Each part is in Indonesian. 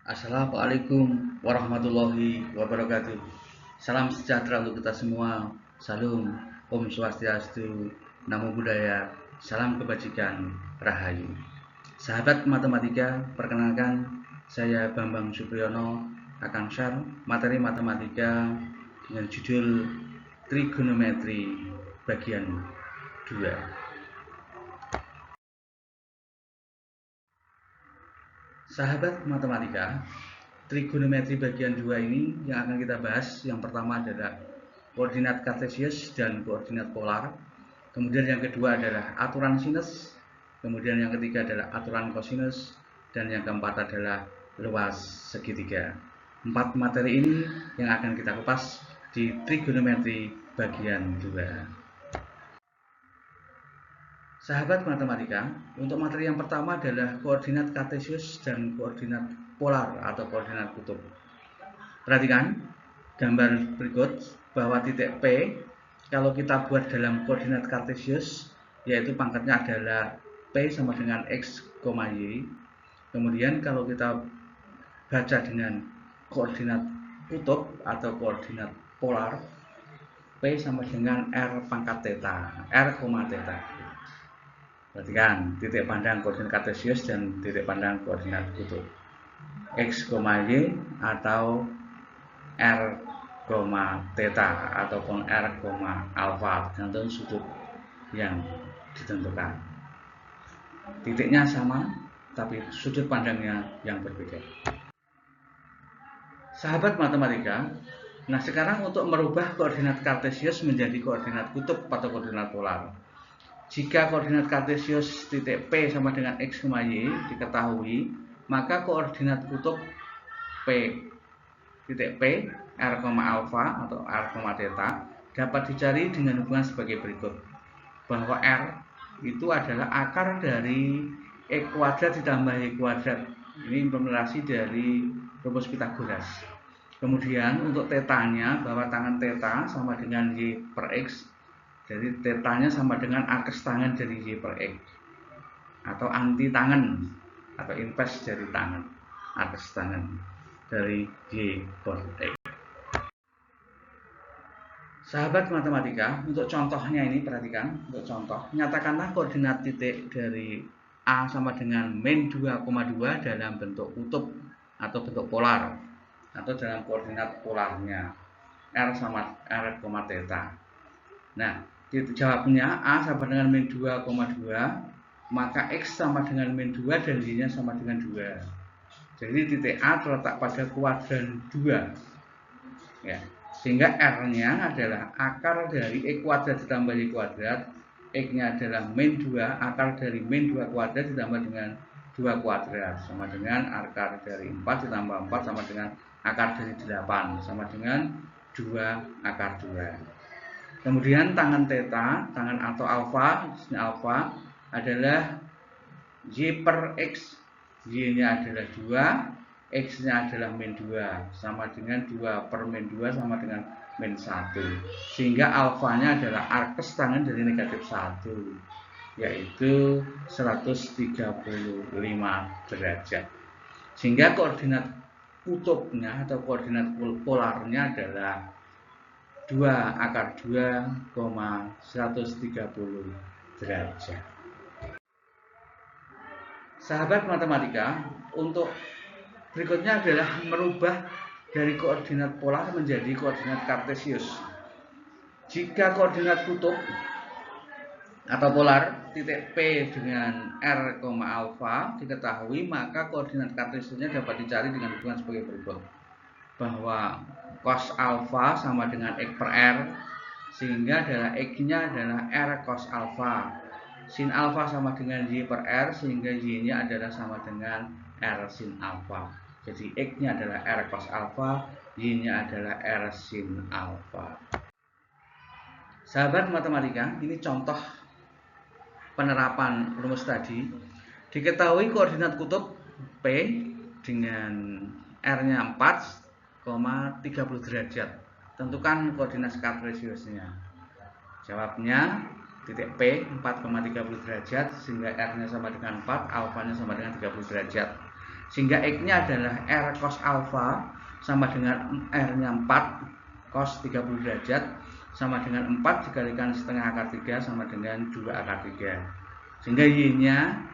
Assalamualaikum warahmatullahi wabarakatuh. Salam sejahtera untuk kita semua. Salam Om Swastiastu, Namo Buddhaya, salam kebajikan, Rahayu. Sahabat matematika, perkenalkan saya Bambang Supriyono akan share materi matematika dengan judul Trigonometri bagian 2. Sahabat matematika, trigonometri bagian 2 ini yang akan kita bahas, yang pertama adalah koordinat kartesius dan koordinat polar. Kemudian yang kedua adalah aturan sinus. Kemudian yang ketiga adalah aturan kosinus. Dan yang keempat adalah luas segitiga. 4 materi ini yang akan kita kupas di trigonometri bagian 2. Sahabat matematika, untuk materi yang pertama adalah koordinat kartesius dan koordinat polar atau koordinat kutub. Perhatikan gambar berikut bahwa titik P kalau kita buat dalam koordinat kartesius, yaitu pangkatnya adalah P sama dengan X, Y. Kemudian kalau kita baca dengan koordinat kutub atau koordinat polar, P sama dengan R pangkat theta, R, theta. Perhatikan titik pandang koordinat kartesius dan titik pandang koordinat kutub. X, Y atau R, theta ataupun R, alpha tergantung sudut yang ditentukan. Titiknya sama tapi sudut pandangnya yang berbeda. Sahabat matematika, nah sekarang untuk merubah koordinat kartesius menjadi koordinat kutub atau koordinat polar. Jika koordinat kartesius titik P sama dengan X, Y diketahui, maka koordinat kutub P titik P, R, alpha atau R, theta dapat dicari dengan hubungan sebagai berikut. Bahwa R itu adalah akar dari E kuadrat ditambah Y kuadrat. Ini implementasi dari rumus Pitagoras. Kemudian untuk tetanya, bahwa tangan theta sama dengan Y per X. Jadi tetanya sama dengan akes tangan dari Y per X atau anti tangan atau inverse dari tangan, akes tangan dari Y per X. Sahabat matematika, untuk contohnya ini perhatikan, untuk contoh, nyatakanlah koordinat titik dari A sama dengan min 2,2 dalam bentuk kutub atau bentuk polar atau dalam koordinat polarnya R sama R, theta. Nah, jawabnya A sama dengan min 2,2, maka X sama dengan min 2 dan Y-nya sama dengan 2. Jadi titik A terletak pada kuadran 2. Ya, sehingga R-nya adalah akar dari E kuadrat ditambah Y kuadrat, X-nya adalah min 2, akar dari min 2 kuadrat ditambah dengan 2 kuadrat, sama dengan akar dari 4 ditambah 4 sama dengan akar dari 8, sama dengan 2 akar 2. Kemudian tangan theta, tangan atau alpha adalah Y per X. Y-nya adalah 2, X-nya adalah min 2, sama dengan 2 per min 2 sama dengan min 1. Sehingga alfanya adalah arkes tangan dari negatif 1, yaitu 135 derajat. Sehingga koordinat kutubnya atau koordinat polarnya adalah 2 akar 2, 130 derajat. Sahabat matematika, untuk berikutnya adalah merubah dari koordinat polar menjadi koordinat kartesius. Jika koordinat kutub atau polar titik P dengan R, alpha diketahui, maka koordinat kartesiusnya dapat dicari dengan hubungan sebagai berikut. Bahwa cos alpha sama dengan X per R, sehingga adalah X-nya adalah R cos alpha. Sin alpha sama dengan Y per R, sehingga Y-nya adalah sama dengan R sin alpha. Jadi X-nya adalah R cos alpha, Y-nya adalah R sin alpha. Sahabat matematika, ini contoh penerapan rumus tadi. Diketahui koordinat kutub P dengan R-nya 4,30 derajat. Tentukan koordinat kartesiusnya. Jawabnya titik P 4,30 derajat, sehingga R-nya sama dengan 4, alfanya sama dengan 30 derajat. Sehingga X-nya adalah R cos alfa sama dengan R-nya 4 cos 30 derajat sama dengan 4 dikalikan setengah akar 3 sama dengan 2 akar 3. Sehingga Y-nya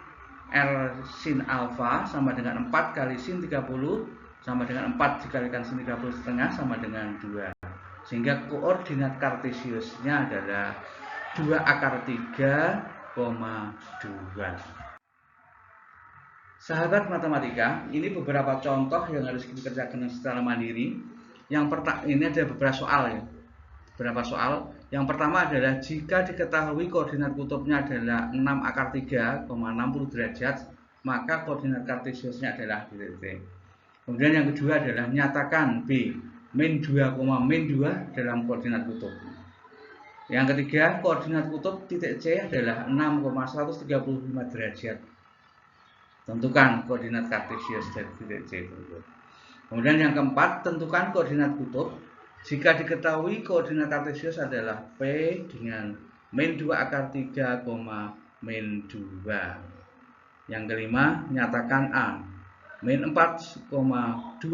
R sin alfa sama dengan 4 kali sin 30 sama dengan 4 dikalikan sin 30 setengah sama dengan 2. Sehingga koordinat kartesiusnya adalah 2 akar 3,2. Sahabat matematika, ini beberapa contoh yang harus dikerjakan secara mandiri. Yang pertama, ini ada beberapa soal ya. Beberapa soal. Yang pertama adalah jika diketahui koordinat kutubnya adalah 6 akar 3,60 derajat, maka koordinat kartesiusnya adalah titik C. Kemudian yang kedua adalah nyatakan B min 2, min 2 dalam koordinat kutub. Yang ketiga, koordinat kutub titik C adalah 6,135 derajat. Tentukan koordinat kartesius dari titik C tersebut. Kemudian yang keempat, tentukan koordinat kutub. Jika diketahui koordinat kartesius adalah P dengan min 2 akar 3, min 2. Yang kelima, nyatakan A min 4,2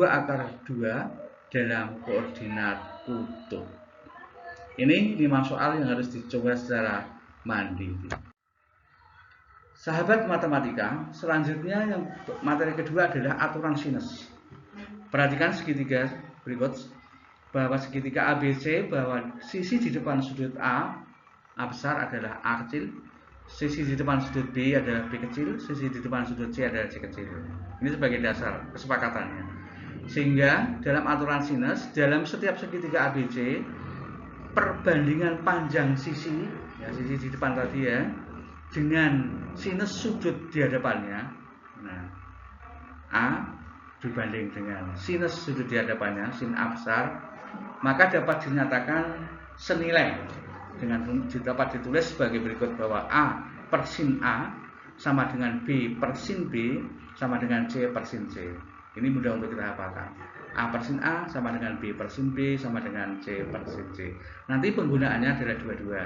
akar 2 dalam koordinat kutub. Ini 5 soal yang harus dicoba secara mandiri. Sahabat matematika, selanjutnya yang materi kedua adalah aturan sinus. Perhatikan segitiga berikut, bahwa segitiga ABC, bahwa sisi di depan sudut A besar adalah A kecil, sisi di depan sudut B adalah B kecil, sisi di depan sudut C adalah C kecil. Ini sebagai dasar kesepakatannya. Sehingga dalam aturan sinus, dalam setiap segitiga ABC, perbandingan panjang sisi, ya sisi di depan tadi ya, dengan sinus sudut di hadapannya, nah A dibanding dengan sinus sudut di hadapannya, sin A besar, maka dapat dinyatakan senilai dengan dapat ditulis sebagai berikut, bahwa A per sin A sama dengan B per sin B sama dengan C per sin C. Ini mudah untuk kita hafalkan. A per sin A sama dengan B per sin B sama dengan C per sin C. Nanti penggunaannya adalah dua-dua,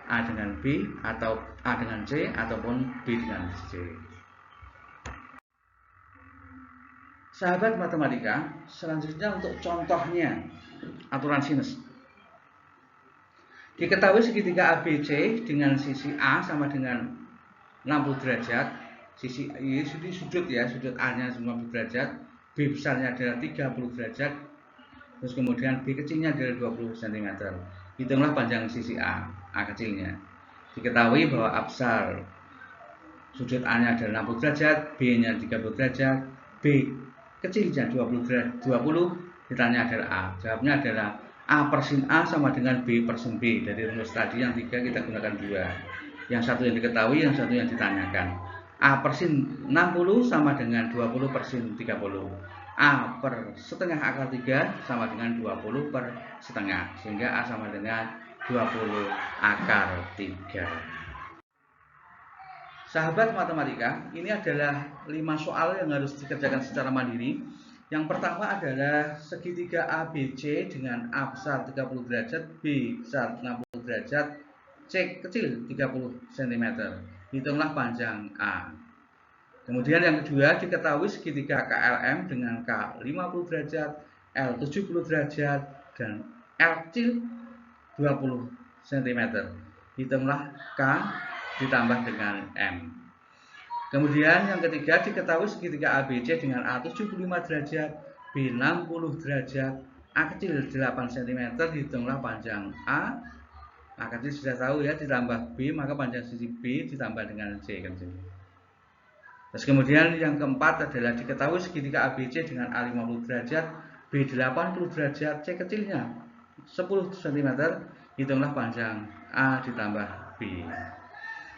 A dengan B atau A dengan C ataupun B dengan C. Sahabat matematika, selanjutnya untuk contohnya aturan sinus. Diketahui segitiga ABC dengan sisi A sama dengan 60 derajat, sisi ini sudut ya, sudut A-nya 90 derajat, B besarnya adalah 30 derajat, terus kemudian B kecilnya adalah 20 cm. Hitunglah panjang sisi A kecilnya. Diketahui bahwa A besar sudut A-nya adalah 60 derajat, B-nya 30 derajat, B kecilnya 20, ditanya adalah A. Jawabnya adalah A per sin A sama dengan B per sin B. Dari rumus tadi yang 3 kita gunakan 2. Yang satu yang diketahui, yang satu yang ditanyakan. A per sin 60 sama dengan 20 per sin 30. A per setengah akar 3 sama dengan 20 per setengah, sehingga A sama dengan 20 akar 3. Sahabat matematika, ini adalah 5 soal yang harus dikerjakan secara mandiri. Yang pertama adalah segitiga ABC dengan A besar 30 derajat, B besar 60 derajat, C kecil 30 cm. Hitunglah panjang A. Kemudian yang kedua, diketahui segitiga KLM dengan K 50 derajat, L 70 derajat, dan L kecil 20 cm. Hitunglah K ditambah dengan M. Kemudian yang ketiga, diketahui segitiga ABC dengan A 75 derajat, B 60 derajat, A kecil 8 cm. Hitunglah panjang A kecil sudah tahu ya, ditambah B, maka panjang sisi B ditambah dengan C kecil. Terus kemudian yang keempat adalah diketahui segitiga ABC dengan A 50 derajat, B 80 derajat, C kecilnya 10 cm. Hitunglah panjang A ditambah B.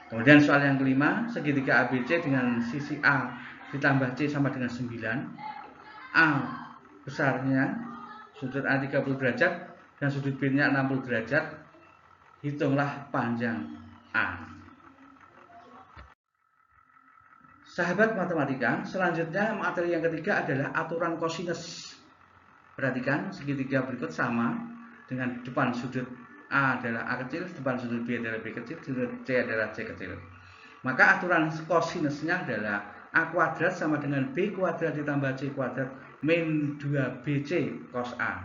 Kemudian soal yang kelima, segitiga ABC dengan sisi A ditambah C sama dengan 9. A besarnya sudut A 30 derajat dan sudut B-nya 60 derajat. Hitunglah panjang A. Sahabat matematika, selanjutnya materi yang ketiga adalah aturan kosinus. Perhatikan segitiga berikut sama, dengan depan sudut A adalah A kecil, depan sudut B adalah B kecil, sudut C adalah C kecil. Maka aturan kosinusnya adalah A kuadrat sama dengan B kuadrat ditambah C kuadrat min 2BC cos A.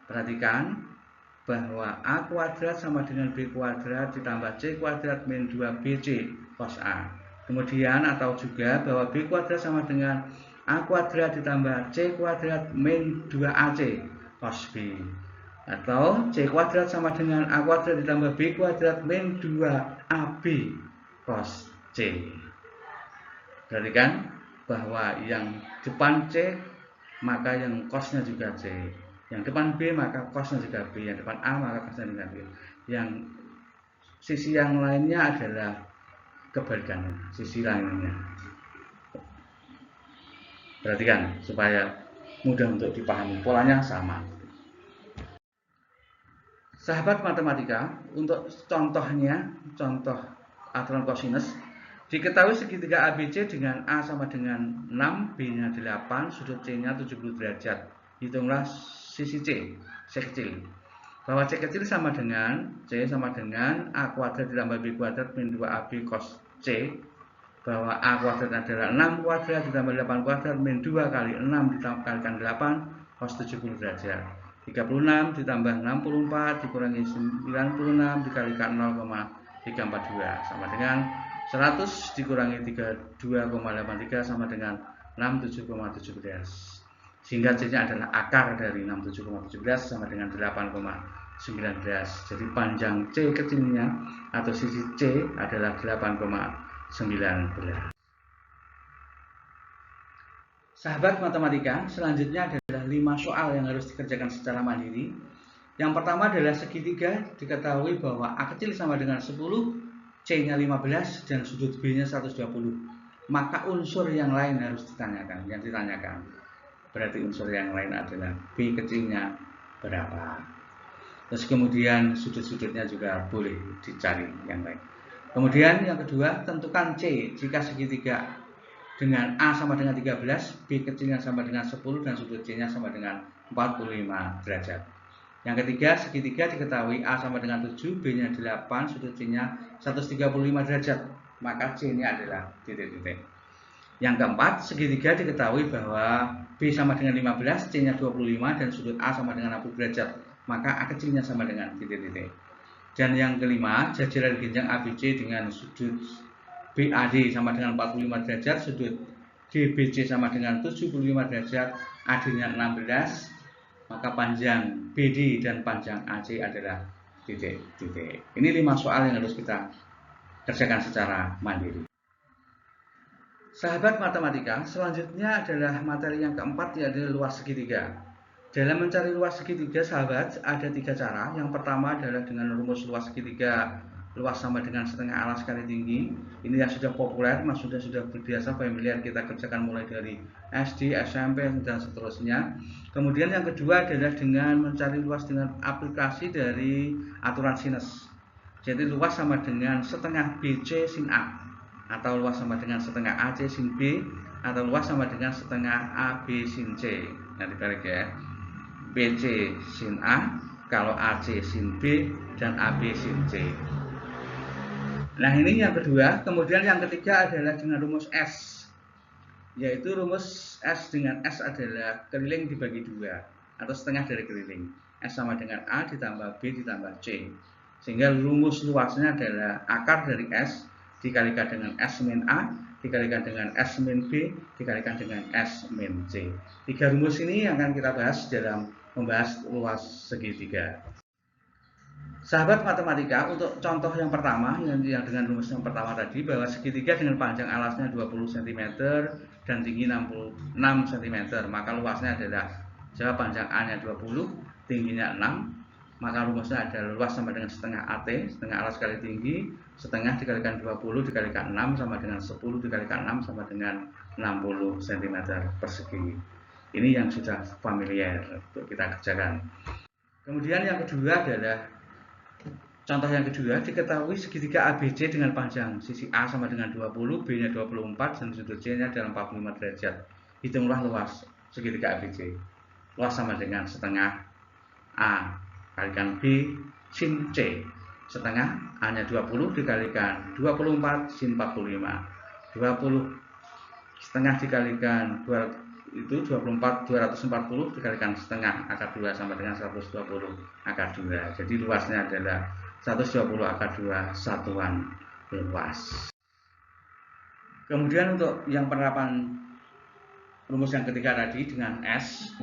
Perhatikan bahwa A kuadrat sama dengan B kuadrat ditambah C kuadrat min 2BC cos A. Kemudian atau juga bahwa B kuadrat sama dengan A kuadrat ditambah C kuadrat min 2AC cos B. Atau C kuadrat sama dengan A kuadrat ditambah B kuadrat min 2AB cos C. Perhatikan bahwa yang depan C maka yang cosnya juga C, yang depan B maka cosnya juga B, yang depan A maka cosnya juga B. Yang sisi yang lainnya adalah kebalikannya, sisi lainnya. Perhatikan supaya mudah untuk dipahami, polanya sama. Sahabat matematika, untuk contohnya, contoh aturan kosinus, diketahui segitiga ABC dengan A sama dengan 6, B-nya 8, sudut C-nya 70 derajat. Hitunglah sisi C kecil. Bahwa C kecil sama dengan C sama dengan A kuadrat ditambah B kuadrat min 2AB cos C. Bahwa A kuadrat adalah 6 kuadrat ditambah 8 kuadrat min 2 kali 6 dikalikan 8 cos 70 derajat. 36 ditambah 64 dikurangi 96 dikalikan 0,342 sama dengan 100 dikurangi 32,83 sama dengan 67,17. Sehingga C-nya adalah akar dari 67,17 sama dengan 8,19. Jadi panjang C kecilnya atau sisi C adalah 8,19. Sahabat matematika, selanjutnya adalah 5 soal yang harus dikerjakan secara mandiri. Yang pertama adalah segitiga, diketahui bahwa A kecil sama dengan 10, C-nya 15, dan sudut B-nya 120. Maka unsur yang lain harus ditanyakan, Berarti unsur yang lain adalah B kecilnya berapa. Terus kemudian sudut-sudutnya juga boleh dicari yang lain. Kemudian yang kedua, tentukan C jika segitiga dengan A sama dengan 13, B kecilnya sama dengan 10, dan sudut C-nya sama dengan 45 derajat. Yang ketiga, segitiga diketahui A sama dengan 7, B-nya 8, sudut C-nya 135 derajat. Maka C-nya adalah titik-titik. Yang keempat, segitiga diketahui bahwa B sama dengan 15, C-nya 25, dan sudut A sama dengan 60 derajat. Maka A kecilnya sama dengan titik-titik. Dan yang kelima, jajaran genjang ABC dengan sudut BAD sama dengan 45 derajat, sudut DBC sama dengan 75 derajat, AD-nya 16, maka panjang BD dan panjang AC adalah titik-titik. Ini 5 soal yang harus kita kerjakan secara mandiri. Sahabat matematika, selanjutnya adalah materi yang keempat, yaitu luas segitiga. Dalam mencari luas segitiga, sahabat, ada 3 cara. Yang pertama adalah dengan rumus luas segitiga luas sama dengan setengah alas kali tinggi. Ini yang sudah populer, sudah berbiasa familiar kita kerjakan mulai dari SD, SMP, dan seterusnya. Kemudian yang kedua adalah dengan mencari luas dengan aplikasi dari aturan sinus. Jadi luas sama dengan setengah BC sin A, atau luas sama dengan setengah AC sin B, atau luas sama dengan setengah AB sin C. Nah, dibalik ya, BC sin A, kalau AC sin B, dan AB sin C. Nah, ini yang kedua. Kemudian yang ketiga adalah dengan rumus S, yaitu rumus S dengan S adalah keliling dibagi 2 atau setengah dari keliling. S sama dengan A ditambah B ditambah C, sehingga rumus luasnya adalah akar dari S dikalikan dengan S min A dikalikan dengan S min B dikalikan dengan S min C. 3 rumus ini yang akan kita bahas dalam membahas luas segitiga. Sahabat matematika, untuk contoh yang pertama, yang dengan rumus yang pertama tadi, bahwa segitiga dengan panjang alasnya 20 cm dan tinggi 66 cm, maka luasnya adalah, jawab panjang A-nya 20, tingginya 6, maka rumusnya adalah luas sama dengan setengah AT, setengah alas kali tinggi, setengah dikalikan 20 dikalikan 6 sama dengan 10 dikalikan 6 sama dengan 60 cm persegi. Ini yang sudah familiar untuk kita kerjakan. Kemudian yang kedua adalah contoh yang kedua, diketahui segitiga ABC dengan panjang sisi A sama dengan 20, B-nya 24, dan sudut C-nya adalah 45 derajat. Hitunglah luas segitiga ABC. Luas sama dengan setengah A kalikan B sin C. Setengah A-nya 20 dikalikan 24 sin 45. 20 setengah dikalikan 2 itu 240 dikalikan setengah akar 2 sama dengan 120 akar 2. Jadi luasnya adalah 120 akar 2 satuan luas. Kemudian untuk yang penerapan rumus yang ketiga tadi dengan S,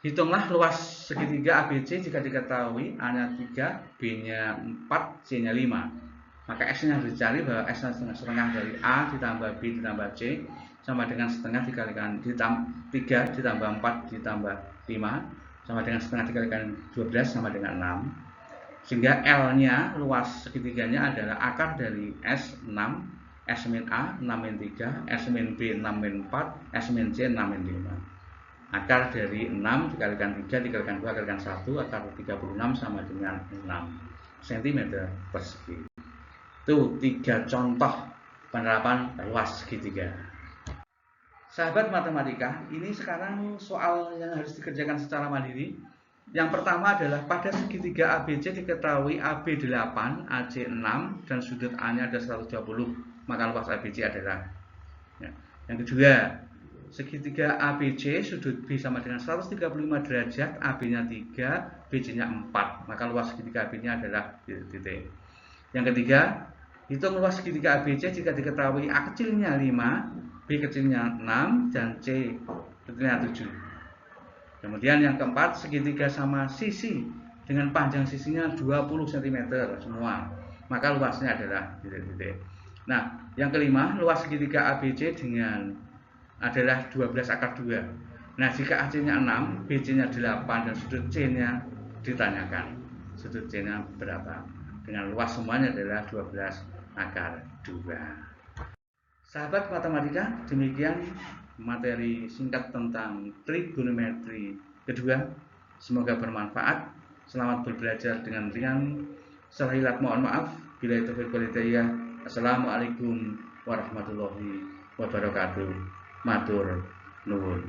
hitunglah luas segitiga ABC jika diketahui A-nya 3, B-nya 4, C-nya 5. Maka X-nya harus dicari bahwa X setengah dari A ditambah B ditambah C sama dengan setengah dikalikan 3 ditambah 4 ditambah 5 sama dengan setengah dikalikan 12 sama dengan 6. Sehingga L-nya luas segitiganya adalah akar dari S 6, S min A 6 min 3, S min B 6 min 4, S min C 6 min 5. Akar dari 6 dikalikan 3 dikalikan 2 dikalikan 1, akar 36 sama dengan 6 cm persegi. Itu 3 contoh penerapan luas segitiga. Sahabat matematika, ini sekarang soal yang harus dikerjakan secara mandiri. Yang pertama adalah pada segitiga ABC diketahui AB 8, AC 6 dan sudut A-nya ada 120, maka luas ABC adalah. Yang kedua, segitiga ABC sudut B sama dengan 135 derajat, AB-nya 3, BC-nya 4, maka luas segitiga AB-nya adalah titik. Yang ketiga, hitung luas segitiga ABC jika diketahui A kecilnya 5, B kecilnya 6 dan C kecilnya 7. Kemudian yang keempat, segitiga sama sisi dengan panjang sisinya 20 cm semua, maka luasnya adalah titik-titik. Nah, yang kelima, luas segitiga ABC adalah 12 akar 2. Nah, jika AC-nya 6, BC-nya 8 dan sudut C-nya ditanyakan. Sudut C-nya berapa? Dengan luas semuanya adalah 12 akar 2. Sahabat matematika, demikian materi singkat tentang trigonometri kedua. Semoga bermanfaat. Selamat belajar dengan ringan. Salah hilaf mohon maaf. Bila itu hidayah. Assalamualaikum warahmatullahi wabarakatuh. Matur nuwun.